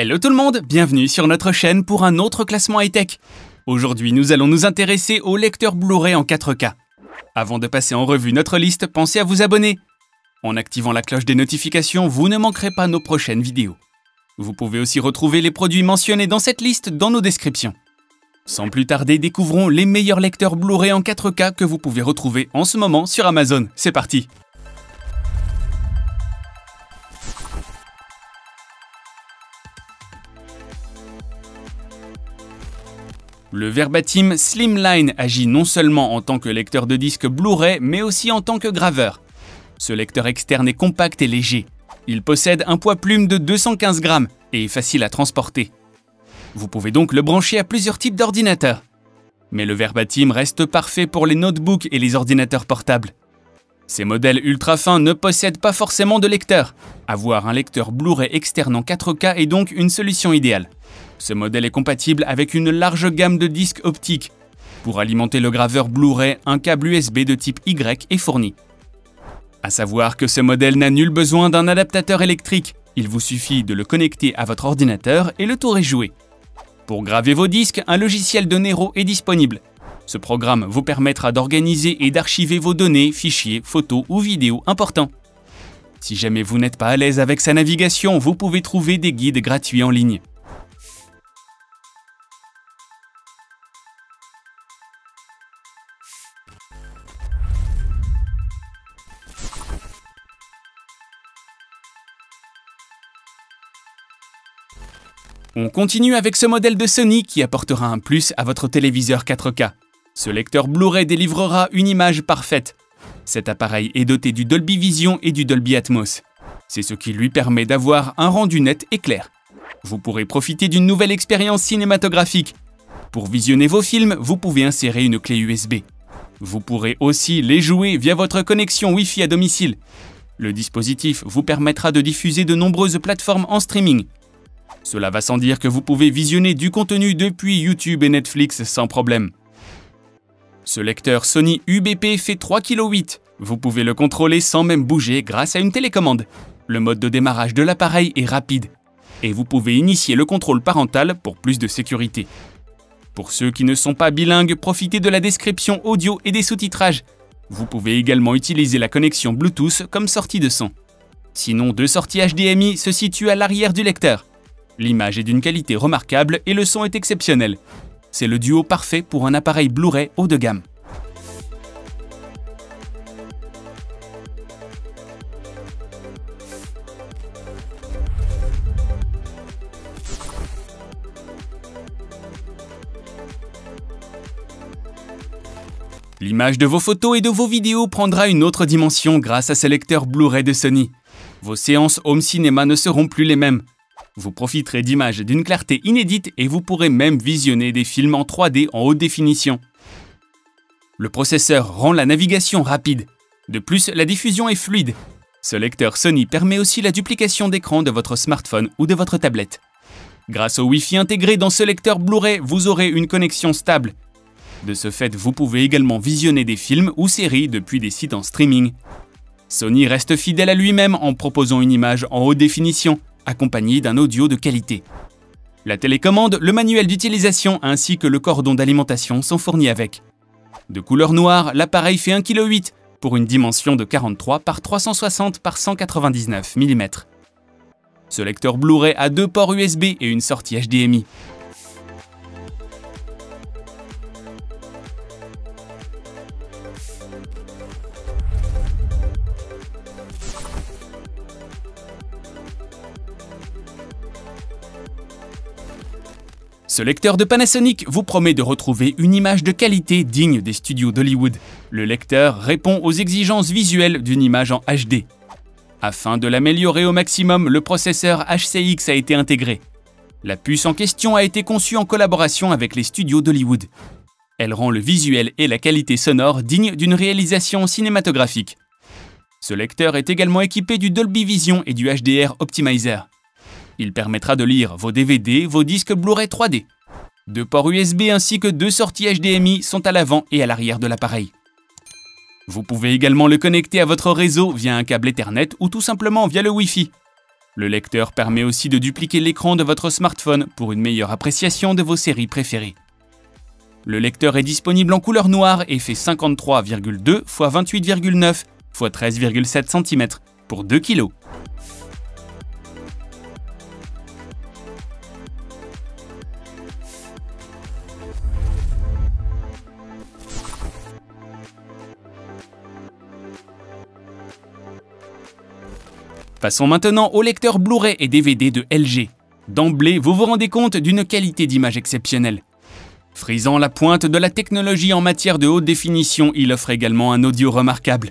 Hello tout le monde, bienvenue sur notre chaîne pour un autre classement high-tech. Aujourd'hui, nous allons nous intéresser au lecteur Blu-ray en 4K. Avant de passer en revue notre liste, pensez à vous abonner. En activant la cloche des notifications, vous ne manquerez pas nos prochaines vidéos. Vous pouvez aussi retrouver les produits mentionnés dans cette liste dans nos descriptions. Sans plus tarder, découvrons les meilleurs lecteurs Blu-ray en 4K que vous pouvez retrouver en ce moment sur Amazon. C'est parti! Le Verbatim Slimline agit non seulement en tant que lecteur de disque Blu-ray, mais aussi en tant que graveur. Ce lecteur externe est compact et léger. Il possède un poids plume de 215 grammes et est facile à transporter. Vous pouvez donc le brancher à plusieurs types d'ordinateurs. Mais le Verbatim reste parfait pour les notebooks et les ordinateurs portables. Ces modèles ultra fins ne possèdent pas forcément de lecteur. Avoir un lecteur Blu-ray externe en 4K est donc une solution idéale. Ce modèle est compatible avec une large gamme de disques optiques. Pour alimenter le graveur Blu-ray, un câble USB de type Y est fourni. À savoir que ce modèle n'a nul besoin d'un adaptateur électrique. Il vous suffit de le connecter à votre ordinateur et le tour est joué. Pour graver vos disques, un logiciel de Nero est disponible. Ce programme vous permettra d'organiser et d'archiver vos données, fichiers, photos ou vidéos importants. Si jamais vous n'êtes pas à l'aise avec sa navigation, vous pouvez trouver des guides gratuits en ligne. On continue avec ce modèle de Sony qui apportera un plus à votre téléviseur 4K. Ce lecteur Blu-ray délivrera une image parfaite. Cet appareil est doté du Dolby Vision et du Dolby Atmos. C'est ce qui lui permet d'avoir un rendu net et clair. Vous pourrez profiter d'une nouvelle expérience cinématographique. Pour visionner vos films, vous pouvez insérer une clé USB. Vous pourrez aussi les jouer via votre connexion Wi-Fi à domicile. Le dispositif vous permettra de diffuser de nombreuses plateformes en streaming. Cela va sans dire que vous pouvez visionner du contenu depuis YouTube et Netflix sans problème. Ce lecteur Sony UBP fait 3,8 kg. Vous pouvez le contrôler sans même bouger grâce à une télécommande. Le mode de démarrage de l'appareil est rapide. Et vous pouvez initier le contrôle parental pour plus de sécurité. Pour ceux qui ne sont pas bilingues, profitez de la description audio et des sous-titrages. Vous pouvez également utiliser la connexion Bluetooth comme sortie de son. Sinon, deux sorties HDMI se situent à l'arrière du lecteur. L'image est d'une qualité remarquable et le son est exceptionnel. C'est le duo parfait pour un appareil Blu-ray haut de gamme. L'image de vos photos et de vos vidéos prendra une autre dimension grâce à ce lecteur Blu-ray de Sony. Vos séances home cinéma ne seront plus les mêmes. Vous profiterez d'images d'une clarté inédite et vous pourrez même visionner des films en 3D en haute définition. Le processeur rend la navigation rapide. De plus, la diffusion est fluide. Ce lecteur Sony permet aussi la duplication d'écran de votre smartphone ou de votre tablette. Grâce au Wi-Fi intégré dans ce lecteur Blu-ray, vous aurez une connexion stable. De ce fait, vous pouvez également visionner des films ou séries depuis des sites en streaming. Sony reste fidèle à lui-même en proposant une image en haute définition, accompagné d'un audio de qualité. La télécommande, le manuel d'utilisation ainsi que le cordon d'alimentation sont fournis avec. De couleur noire, l'appareil fait 1,8 kg pour une dimension de 43 par 360 par 199 mm. Ce lecteur Blu-ray a deux ports USB et une sortie HDMI. Ce lecteur de Panasonic vous promet de retrouver une image de qualité digne des studios d'Hollywood. Le lecteur répond aux exigences visuelles d'une image en HD. Afin de l'améliorer au maximum, le processeur HCX a été intégré. La puce en question a été conçue en collaboration avec les studios d'Hollywood. Elle rend le visuel et la qualité sonore dignes d'une réalisation cinématographique. Ce lecteur est également équipé du Dolby Vision et du HDR Optimizer. Il permettra de lire vos DVD, vos disques Blu-ray 3D. Deux ports USB ainsi que deux sorties HDMI sont à l'avant et à l'arrière de l'appareil. Vous pouvez également le connecter à votre réseau via un câble Ethernet ou tout simplement via le Wi-Fi. Le lecteur permet aussi de dupliquer l'écran de votre smartphone pour une meilleure appréciation de vos séries préférées. Le lecteur est disponible en couleur noire et fait 53,2 x 28,9 x 13,7 cm pour 2 kg. Passons maintenant au lecteur Blu-ray et DVD de LG. D'emblée, vous vous rendez compte d'une qualité d'image exceptionnelle. Frisant la pointe de la technologie en matière de haute définition, il offre également un audio remarquable.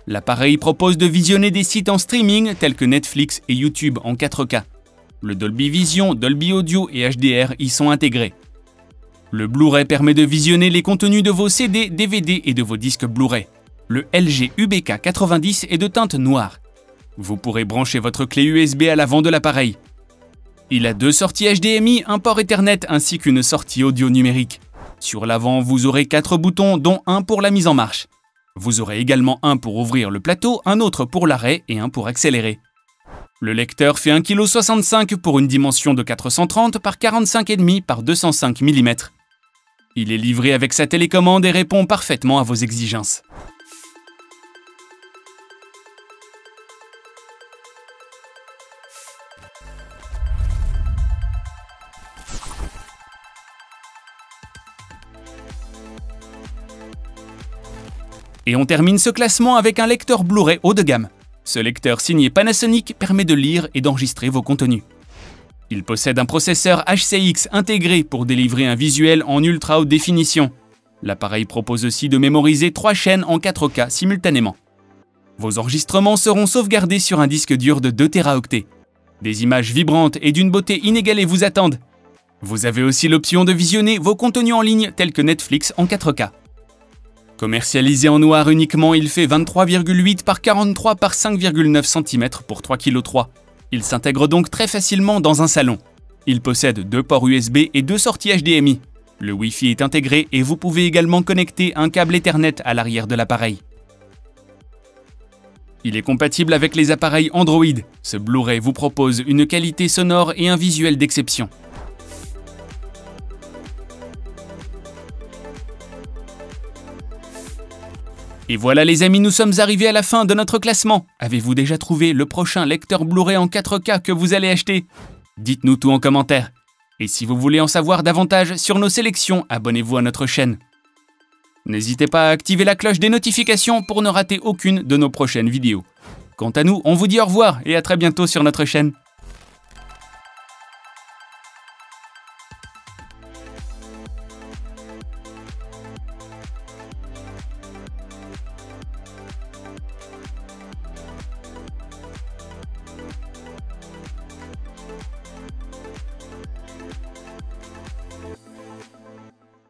L'appareil propose de visionner des sites en streaming tels que Netflix et YouTube en 4K. Le Dolby Vision, Dolby Audio et HDR y sont intégrés. Le Blu-ray permet de visionner les contenus de vos CD, DVD et de vos disques Blu-ray. Le LG UBK 90 est de teinte noire. Vous pourrez brancher votre clé USB à l'avant de l'appareil. Il a 2 sorties HDMI, un port Ethernet ainsi qu'une sortie audio numérique. Sur l'avant, vous aurez 4 boutons, dont un pour la mise en marche. Vous aurez également un pour ouvrir le plateau, un autre pour l'arrêt et un pour accélérer. Le lecteur fait 1,65 kg pour une dimension de 430 par 45,5 par 205 mm. Il est livré avec sa télécommande et répond parfaitement à vos exigences. Et on termine ce classement avec un lecteur Blu-ray haut de gamme. Ce lecteur signé Panasonic permet de lire et d'enregistrer vos contenus. Il possède un processeur HCX intégré pour délivrer un visuel en ultra haute définition. L'appareil propose aussi de mémoriser 3 chaînes en 4K simultanément. Vos enregistrements seront sauvegardés sur un disque dur de 2 Teraoctets. Des images vibrantes et d'une beauté inégalée vous attendent. Vous avez aussi l'option de visionner vos contenus en ligne tels que Netflix en 4K. Commercialisé en noir uniquement, il fait 23,8 par 43 par 5,9 cm pour 3,3 kg. Il s'intègre donc très facilement dans un salon. Il possède 2 ports USB et 2 sorties HDMI. Le Wi-Fi est intégré et vous pouvez également connecter un câble Ethernet à l'arrière de l'appareil. Il est compatible avec les appareils Android. Ce Blu-ray vous propose une qualité sonore et un visuel d'exception. Et voilà les amis, nous sommes arrivés à la fin de notre classement. Avez-vous déjà trouvé le prochain lecteur Blu-ray en 4K que vous allez acheter? Dites-nous tout en commentaire. Et si vous voulez en savoir davantage sur nos sélections, abonnez-vous à notre chaîne. N'hésitez pas à activer la cloche des notifications pour ne rater aucune de nos prochaines vidéos. Quant à nous, on vous dit au revoir et à très bientôt sur notre chaîne.